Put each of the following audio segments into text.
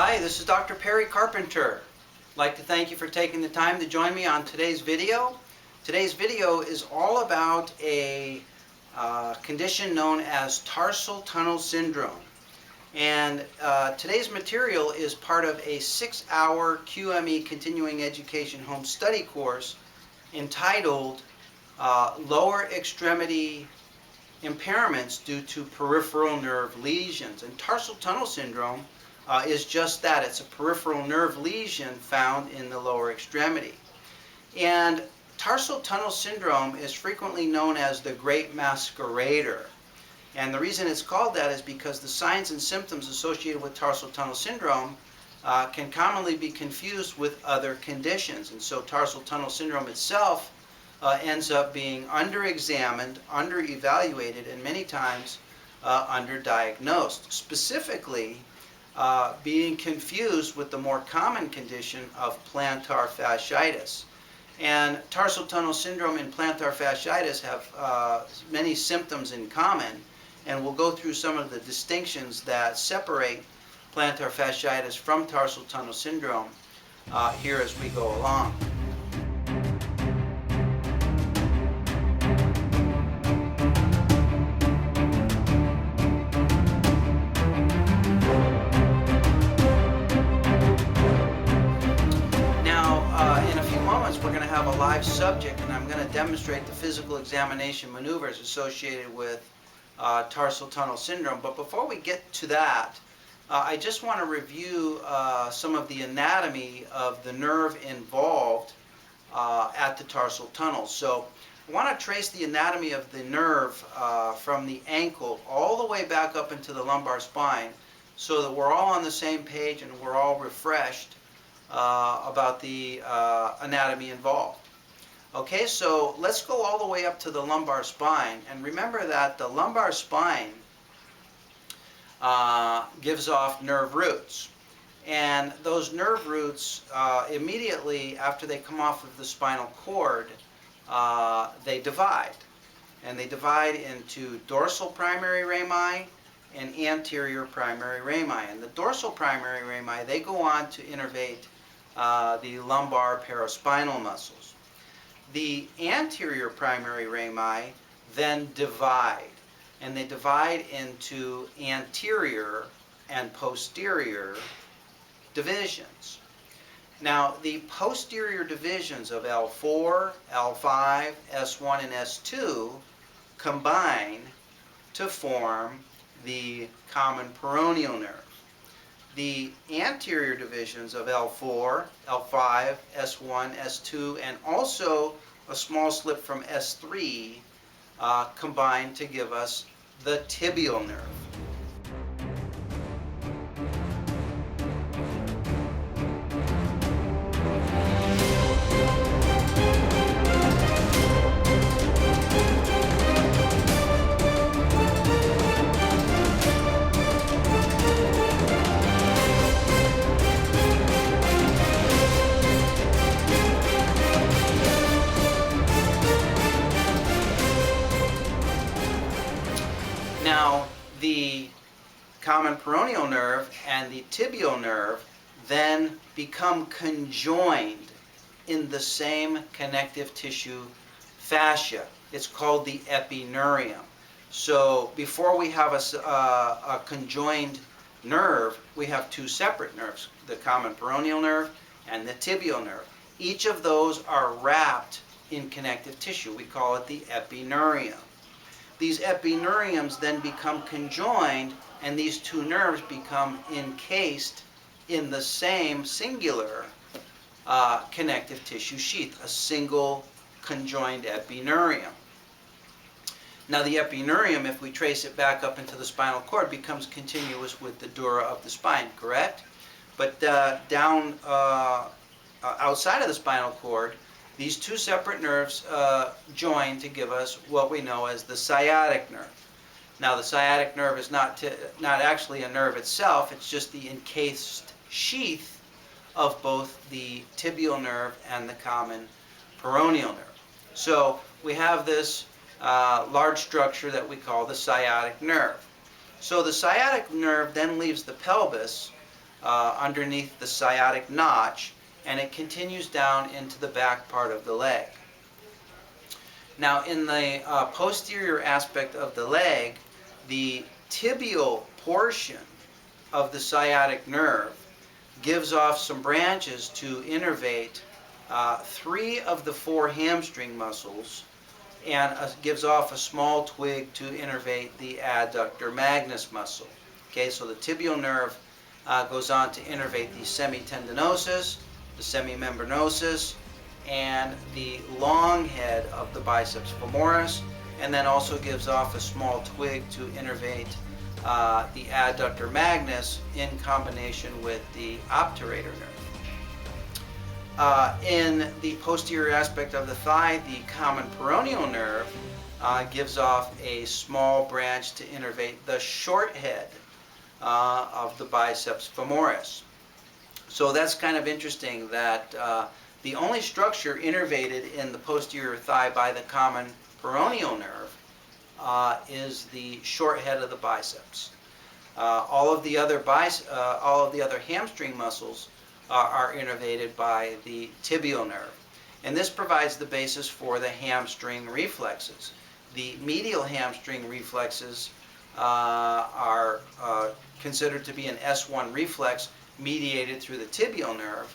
Hi, this is Dr. Perry Carpenter. I'd like to thank you for taking the time to join me on today's video. Today's video is all about a condition known as Tarsal Tunnel Syndrome. And today's material is part of a 6-hour QME Continuing Education Home Study course entitled Lower Extremity Impairments Due to Peripheral Nerve Lesions. And Tarsal Tunnel Syndrome is just that. It's a peripheral nerve lesion found in the lower extremity. And Tarsal Tunnel Syndrome is frequently known as the Great Masquerader. And the reason it's called that is because the signs and symptoms associated with Tarsal Tunnel Syndrome can commonly be confused with other conditions. And so Tarsal Tunnel Syndrome itself ends up being under-examined, under-evaluated, and many times underdiagnosed. Specifically, being confused with the more common condition of plantar fasciitis. And Tarsal Tunnel Syndrome and plantar fasciitis have many symptoms in common, and we'll go through some of the distinctions that separate plantar fasciitis from Tarsal Tunnel Syndrome here as we go along. We're going to have a live subject, and I'm going to demonstrate the physical examination maneuvers associated with Tarsal Tunnel Syndrome. But before we get to that, I just want to review some of the anatomy of the nerve involved at the tarsal tunnel. So I want to trace the anatomy of the nerve from the ankle all the way back up into the lumbar spine so that we're all on the same page and we're all refreshed about the anatomy involved. Okay, so let's go all the way up to the lumbar spine, and remember that the lumbar spine gives off nerve roots, and those nerve roots immediately after they come off of the spinal cord they divide, and they divide into dorsal primary rami and anterior primary rami. And the dorsal primary rami, they go on to innervate the lumbar paraspinal muscles. The anterior primary rami then divide, and they divide into anterior and posterior divisions. Now, the posterior divisions of L4, L5, S1, and S2 combine to form the common peroneal nerve. The anterior divisions of L4, L5, S1, S2, and also a small slip from S3 combine to give us the tibial nerve. Now, the common peroneal nerve and the tibial nerve then become conjoined in the same connective tissue fascia. It's called the epineurium. So before we have a conjoined nerve, we have two separate nerves, the common peroneal nerve and the tibial nerve. Each of those are wrapped in connective tissue. We call it the epineurium. These epineuriums then become conjoined, and these two nerves become encased in the same singular connective tissue sheath, a single conjoined epineurium. Now, the epineurium, if we trace it back up into the spinal cord, becomes continuous with the dura of the spine, correct? But down outside of the spinal cord, these two separate nerves join to give us what we know as the sciatic nerve. Now, the sciatic nerve is not actually a nerve itself, it's just the encased sheath of both the tibial nerve and the common peroneal nerve. So we have this large structure that we call the sciatic nerve. So the sciatic nerve then leaves the pelvis underneath the sciatic notch, and it continues down into the back part of the leg. Now, in the posterior aspect of the leg, the tibial portion of the sciatic nerve gives off some branches to innervate 3 of the 4 hamstring muscles, and gives off a small twig to innervate the Adductor Magnus muscle. Okay, so the tibial nerve goes on to innervate the semitendinosus, the semimembranosus, and the long head of the biceps femoris, and then also gives off a small twig to innervate the Adductor Magnus in combination with the obturator nerve. In the posterior aspect of the thigh, the common peroneal nerve gives off a small branch to innervate the short head of the biceps femoris. So that's kind of interesting that the only structure innervated in the posterior thigh by the common peroneal nerve is the short head of the biceps. All of the other hamstring muscles are innervated by the tibial nerve. And this provides the basis for the hamstring reflexes. The medial hamstring reflexes are considered to be an S1 reflex mediated through the tibial nerve.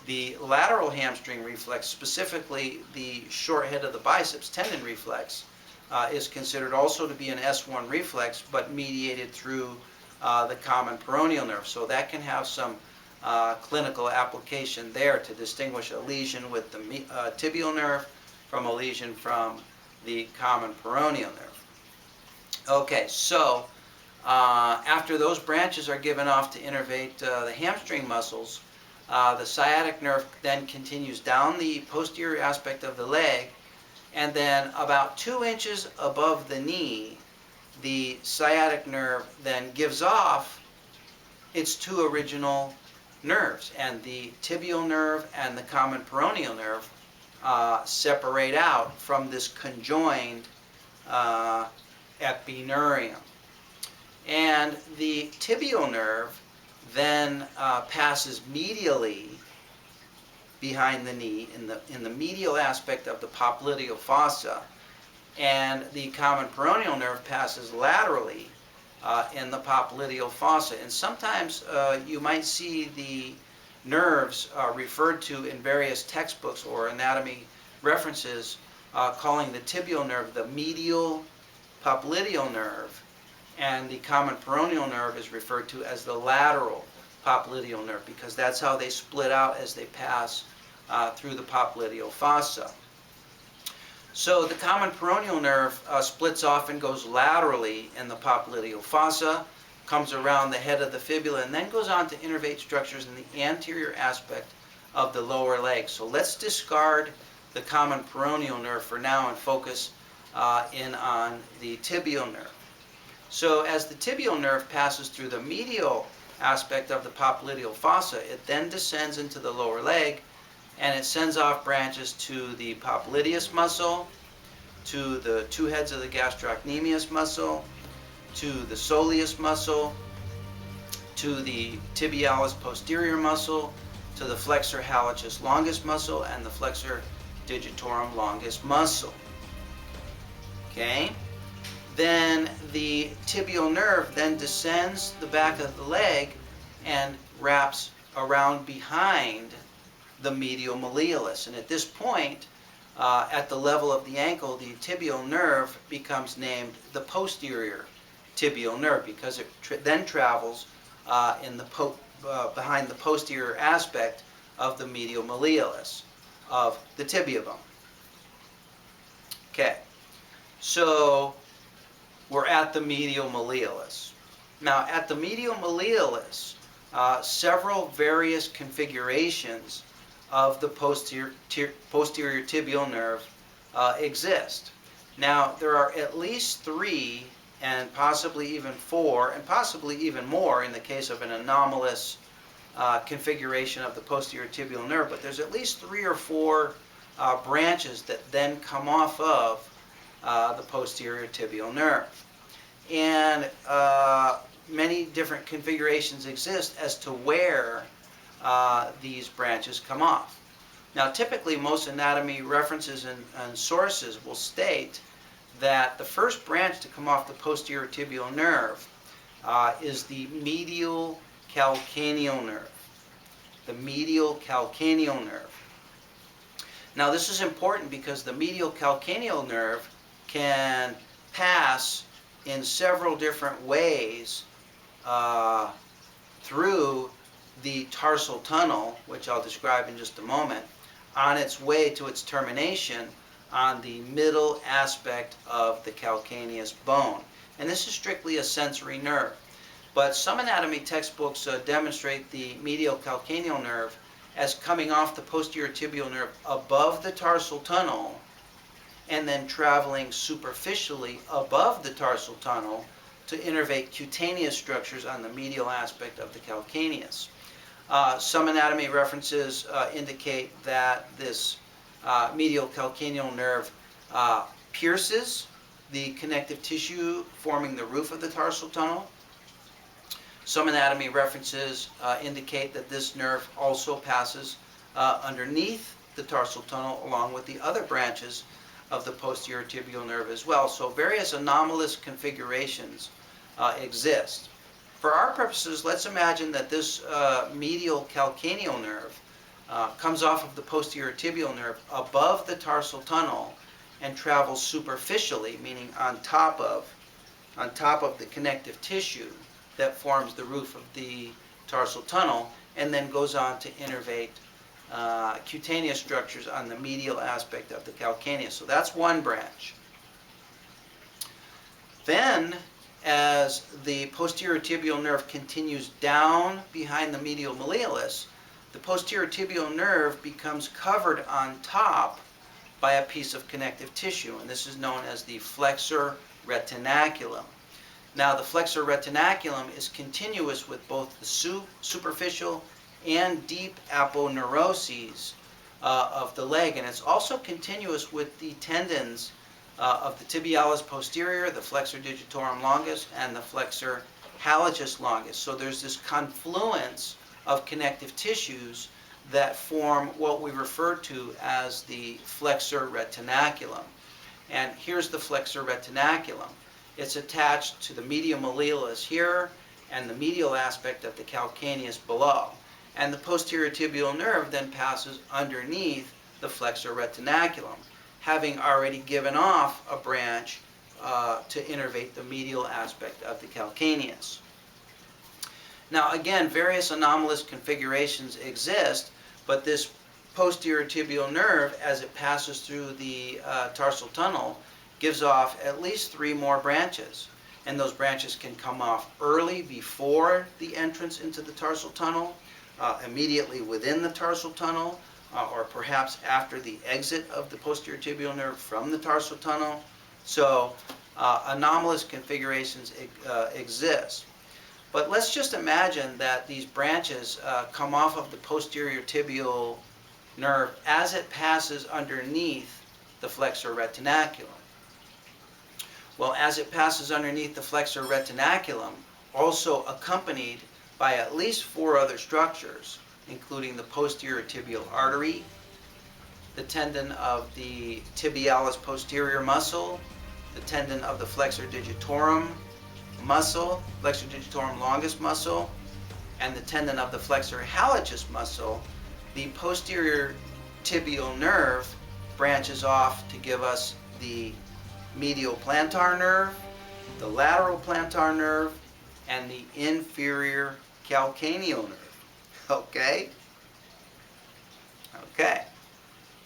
The lateral hamstring reflex, specifically the short head of the biceps tendon reflex, is considered also to be an S1 reflex, but mediated through the common peroneal nerve. So that can have some clinical application there to distinguish a lesion with the tibial nerve from a lesion from the common peroneal nerve. Okay, so after those branches are given off to innervate the hamstring muscles, the sciatic nerve then continues down the posterior aspect of the leg, and then about 2 inches above the knee, the sciatic nerve then gives off its 2 original nerves, and the tibial nerve and the common peroneal nerve separate out from this conjoined epineurium. And the tibial nerve then passes medially behind the knee in the medial aspect of the popliteal fossa, and the common peroneal nerve passes laterally in the popliteal fossa. And sometimes you might see the nerves referred to in various textbooks or anatomy references calling the tibial nerve the medial popliteal nerve, and the common peroneal nerve is referred to as the lateral popliteal nerve, because that's how they split out as they pass through the popliteal fossa. So the common peroneal nerve splits off and goes laterally in the popliteal fossa, comes around the head of the fibula, and then goes on to innervate structures in the anterior aspect of the lower leg. So let's discard the common peroneal nerve for now and focus in on the tibial nerve. So as the tibial nerve passes through the medial aspect of the popliteal fossa, it then descends into the lower leg, and it sends off branches to the popliteus muscle, to the 2 heads of the gastrocnemius muscle, to the soleus muscle, to the tibialis posterior muscle, to the flexor hallucis longus muscle, and the flexor digitorum longus muscle. Okay? Then the tibial nerve then descends the back of the leg and wraps around behind the medial malleolus. And at this point, at the level of the ankle, the tibial nerve becomes named the posterior tibial nerve, because it then travels behind the posterior aspect of the medial malleolus of the tibia bone. Okay, so we're at the medial malleolus. Now, at the medial malleolus, several various configurations of the posterior tibial nerve exist. Now, there are at least 3 and possibly even 4 and possibly even more in the case of an anomalous configuration of the posterior tibial nerve, but there's at least 3 or 4 branches that then come off of the posterior tibial nerve. and many different configurations exist as to where these branches come off. Now, typically, most anatomy references and sources will state that the first branch to come off the posterior tibial nerve is the medial calcaneal nerve. The medial calcaneal nerve. Now, this is important because the medial calcaneal nerve can pass in several different ways through the tarsal tunnel, which I'll describe in just a moment, on its way to its termination on the middle aspect of the calcaneus bone. And this is strictly a sensory nerve. But some anatomy textbooks demonstrate the medial calcaneal nerve as coming off the posterior tibial nerve above the tarsal tunnel and then traveling superficially above the tarsal tunnel to innervate cutaneous structures on the medial aspect of the calcaneus. Some anatomy references indicate that this medial calcaneal nerve pierces the connective tissue forming the roof of the tarsal tunnel. Some anatomy references indicate that this nerve also passes underneath the tarsal tunnel along with the other branches of the posterior tibial nerve as well. So various anomalous configurations exist. For our purposes, let's imagine that this medial calcaneal nerve comes off of the posterior tibial nerve above the tarsal tunnel and travels superficially, meaning on top of the connective tissue that forms the roof of the tarsal tunnel, and then goes on to innervate cutaneous structures on the medial aspect of the calcaneus. So that's one branch. Then, as the posterior tibial nerve continues down behind the medial malleolus, the posterior tibial nerve becomes covered on top by a piece of connective tissue, and this is known as the flexor retinaculum. Now, the flexor retinaculum is continuous with both the superficial and deep aponeuroses of the leg, and it's also continuous with the tendons of the tibialis posterior, the flexor digitorum longus, and the flexor HALLUCIS longus. So there's this confluence of connective tissues that form what we refer to as the flexor retinaculum. And here's the flexor retinaculum. It's attached to the medial malleolus here and the medial aspect of the calcaneus below. And the posterior tibial nerve then passes underneath the flexor retinaculum, having already given off a branch to innervate the medial aspect of the calcaneus. Now, again, various anomalous configurations exist, but this posterior tibial nerve, as it passes through the tarsal tunnel, gives off at least 3 more branches. And those branches can come off early before the entrance into the tarsal tunnel, immediately within the tarsal tunnel, or perhaps after the exit of the posterior tibial nerve from the tarsal tunnel. So anomalous configurations exist. But let's just imagine that these branches come off of the posterior tibial nerve as it passes underneath the flexor retinaculum. Well, as it passes underneath the flexor retinaculum, also accompanied by at least 4 other structures, including the posterior tibial artery, the tendon of the tibialis posterior muscle, the tendon of the flexor digitorum muscle, flexor digitorum longus muscle, and the tendon of the flexor HALLUCIS muscle, the posterior tibial nerve branches off to give us the medial plantar nerve, the lateral plantar nerve, and the inferior calcaneal nerve. Okay? Okay.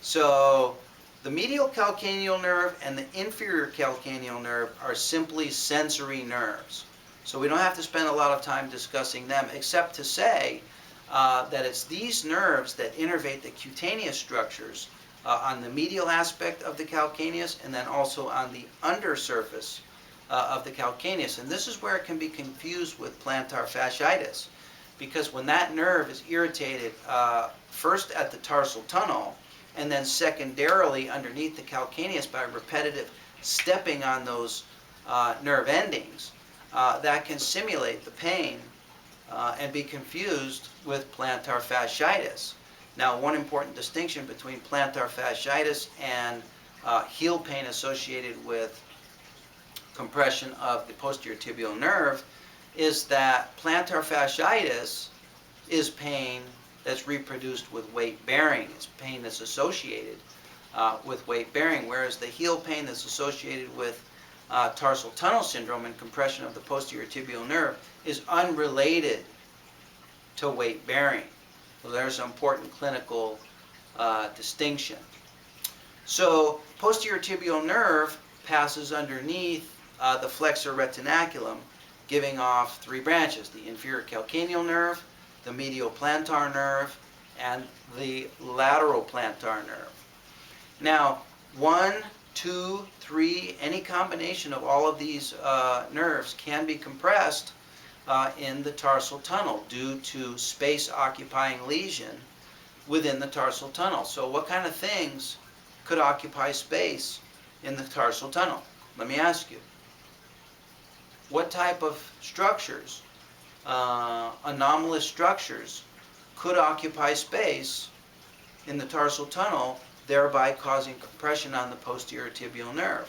So the medial calcaneal nerve and the inferior calcaneal nerve are simply sensory nerves. So we don't have to spend a lot of time discussing them, except to say that it's these nerves that innervate the cutaneous structures on the medial aspect of the calcaneus and then also on the undersurface of the calcaneus. And this is where it can be confused with plantar fasciitis, because when that nerve is irritated first at the tarsal tunnel and then secondarily underneath the calcaneus by repetitive stepping on those nerve endings that can simulate the pain and be confused with plantar fasciitis. Now, one important distinction between plantar fasciitis and heel pain associated with compression of the posterior tibial nerve is that plantar fasciitis is pain that's reproduced with weight bearing. It's pain that's associated with weight bearing, whereas the heel pain that's associated with tarsal tunnel syndrome and compression of the posterior tibial nerve is unrelated to weight bearing. So there's an important clinical distinction. So posterior tibial nerve passes underneath the flexor retinaculum, giving off three branches: the inferior calcaneal nerve, the medial plantar nerve, and the lateral plantar nerve. Now, 1, 2, 3, any combination of all of these nerves can be compressed in the tarsal tunnel due to space-occupying lesion within the tarsal tunnel. So what kind of things could occupy space in the tarsal tunnel? Let me ask you. What type of structures, anomalous structures, could occupy space in the tarsal tunnel, thereby causing compression on the posterior tibial nerve?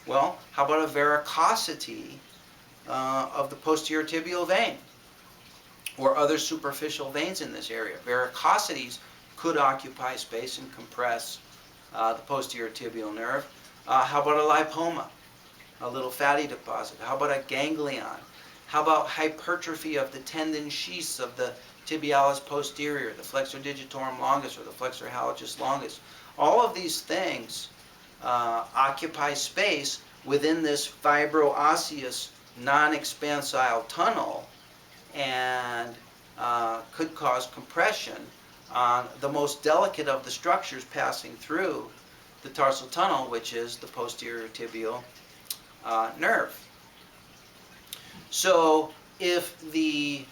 Well, how about a varicosity of the posterior tibial vein or other superficial veins in this area? Varicosities could occupy space and compress the posterior tibial nerve. How about a lipoma, a little fatty deposit? How about a ganglion? How about hypertrophy of the tendon sheaths of the tibialis posterior, the flexor digitorum longus or the flexor HALLUCIS longus? All of these things occupy space within this fibroosseous non-expansile tunnel and could cause compression on the most delicate of the structures passing through the tarsal tunnel, which is the posterior tibial nerve. So if the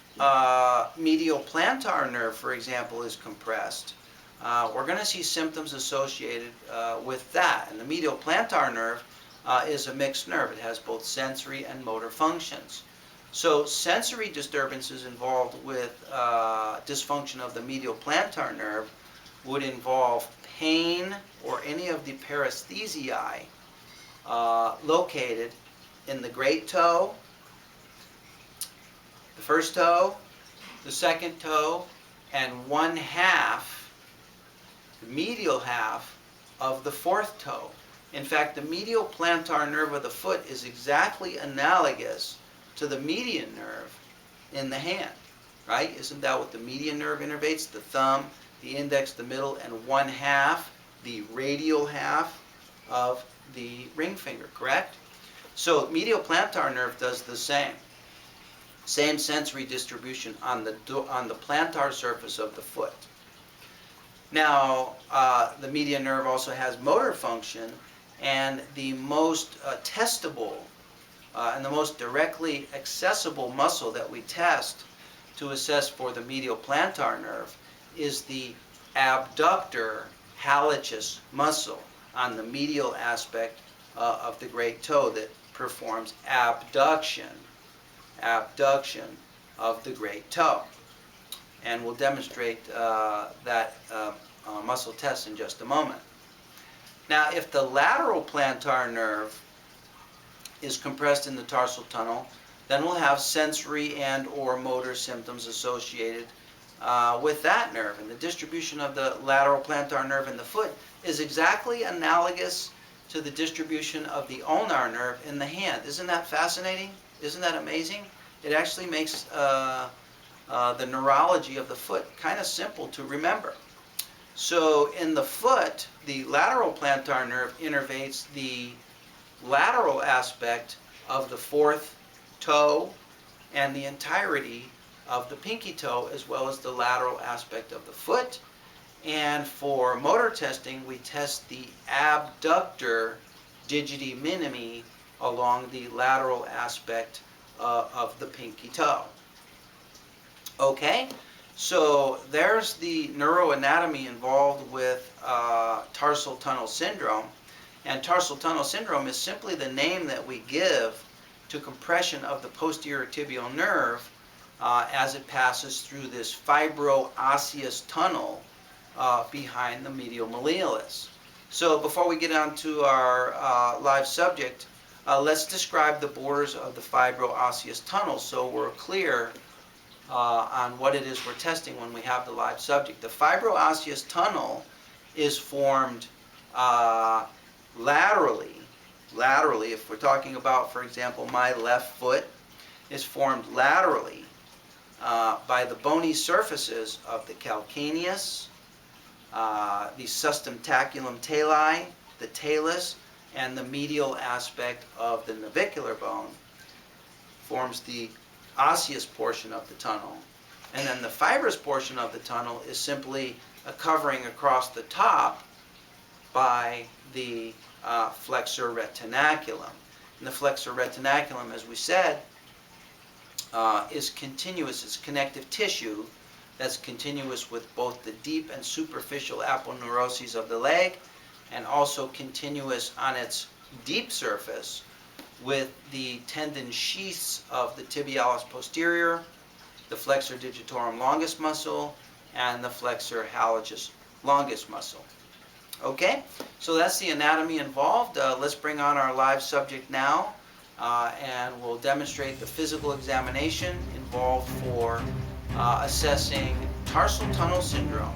medial plantar nerve, for example, is compressed, we're going to see symptoms associated with that. And the medial plantar nerve is a mixed nerve. It has both sensory and motor functions. So sensory disturbances involved with dysfunction of the medial plantar nerve would involve pain or any of the paresthesiae located in the great toe, the first toe, the second toe, and one half, the medial half, of the fourth toe. In fact, the medial plantar nerve of the foot is exactly analogous to the median nerve in the hand, right? Isn't that what the median nerve innervates? The thumb, the index, the middle, and one half, the radial half of the ring finger, correct? So medial plantar nerve does the same. Same sensory distribution on the plantar surface of the foot. Now, the median nerve also has motor function, and the most testable and the most directly accessible muscle that we test to assess for the medial plantar nerve is the abductor hallucis muscle on the medial aspect of the great toe that performs abduction of the great toe. And we'll demonstrate that muscle test in just a moment. Now, if the lateral plantar nerve is compressed in the tarsal tunnel, then we'll have sensory and or motor symptoms associated with that nerve. And the distribution of the lateral plantar nerve in the foot is exactly analogous to the distribution of the ulnar nerve in the hand. Isn't that fascinating? Isn't that amazing? It actually makes the neurology of the foot kind of simple to remember. So in the foot, the lateral plantar nerve innervates the lateral aspect of the fourth toe and the entirety of the pinky toe, as well as the lateral aspect of the foot. And for motor testing, we test the abductor digiti minimi along the lateral aspect of the pinky toe. Okay, so there's the neuroanatomy involved with tarsal tunnel syndrome. And tarsal tunnel syndrome is simply the name that we give to compression of the posterior tibial nerve as it passes through this fibro-osseous tunnel behind the medial malleolus. So before we get on to our live subject, let's describe the borders of the fibro-osseous tunnel so we're clear on what it is we're testing when we have the live subject. The fibro-osseous tunnel is formed laterally. Laterally, if we're talking about, for example, my left foot, is formed laterally by the bony surfaces of the calcaneus, the sustentaculum tali, the talus, and the medial aspect of the navicular bone forms the osseous portion of the tunnel. And then the fibrous portion of the tunnel is simply a covering across the top by the flexor retinaculum. And the flexor retinaculum, as we said, is continuous. It's connective tissue that's continuous with both the deep and superficial aponeuroses of the leg, and also continuous on its deep surface with the tendon sheaths of the tibialis posterior, the flexor digitorum longus muscle, and the flexor hallucis longus muscle. Okay, so that's the anatomy involved. Let's bring on our live subject now, and we'll demonstrate the physical examination involved for assessing tarsal tunnel syndrome.